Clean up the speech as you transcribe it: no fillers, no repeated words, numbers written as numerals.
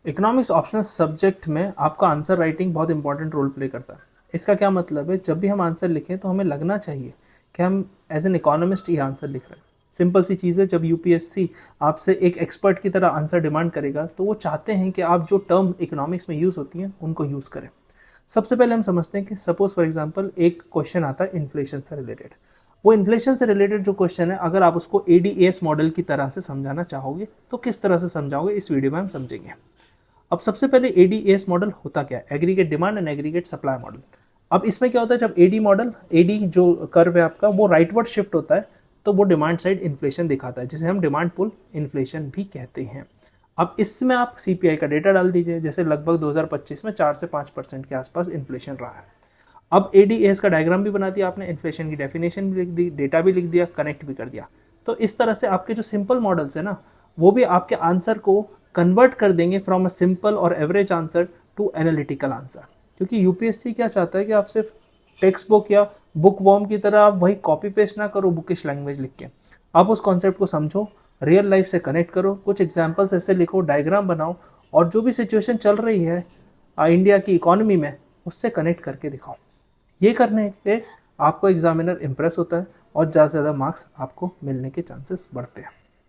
Economics optional subject में आपका answer writing बहुत इंपॉर्टेंट रोल प्ले करता है। इसका क्या मतलब है, जब भी हम आंसर लिखें तो हमें लगना चाहिए कि हम एज एन इकोनॉमिस्ट ये आंसर लिख रहे हैं। सिंपल सी चीज़ है, जब यूपीएससी आपसे एक एक्सपर्ट की तरह आंसर डिमांड करेगा तो वो चाहते हैं कि आप जो टर्म इकोनॉमिक्स में यूज़ होती हैं उनको यूज़ करें। सबसे पहले हम समझते हैं कि सपोज फॉर एग्जांपल एक क्वेश्चन आता है इन्फ्लेशन से रिलेटेड। वो इन्फ्लेशन से रिलेटेड जो क्वेश्चन है, अगर आप उसको एडीएस मॉडल की तरह से समझाना चाहोगे तो किस तरह से समझाओगे, इस वीडियो में हम समझेंगे। अब सबसे पहले एडीएस मॉडल होता क्या है, aggregate demand and aggregate supply model. अब इसमें क्या होता है, जब एडी मॉडल, एडी जो कर्व है आपका वो राइटवर्ड शिफ्ट होता है तो वो डिमांड साइड इन्फ्लेशन दिखाता है, जिसे हम डिमांड पुल इन्फ्लेशन भी कहते हैं। अब इसमें आप सीपीआई का डेटा डाल दीजिए, जैसे लगभग 2025 में 4 से 5% के आसपास इन्फ्लेशन रहा है। अब एडीएस का डायग्राम भी बना दिया आपने, इन्फ्लेशन की डेफिनेशन भी लिख दी, डेटा भी लिख दिया, कनेक्ट भी कर दिया। तो इस तरह से आपके जो सिंपल मॉडल्स है ना, वो भी आपके आंसर को कन्वर्ट कर देंगे फ्रॉम अ सिंपल और average answer to analytical answer. क्योंकि यूपीएससी क्या चाहता है कि आप सिर्फ टेक्स्ट बुक या बुक वॉर्म की तरह आप वही कॉपी पेस्ट ना करो बुकिश लैंग्वेज लिख के, आप उस कॉन्सेप्ट को समझो, रियल लाइफ से कनेक्ट करो, कुछ एग्जाम्पल्स ऐसे लिखो, डायग्राम बनाओ, और जो भी सिचुएशन चल रही है इंडिया की इकोनॉमी में उससे कनेक्ट करके दिखाओ। ये करने के आपको एग्जामिनर इम्प्रेस होता है और ज़्यादा से ज़्यादा मार्क्स आपको मिलने के चांसेस बढ़ते हैं।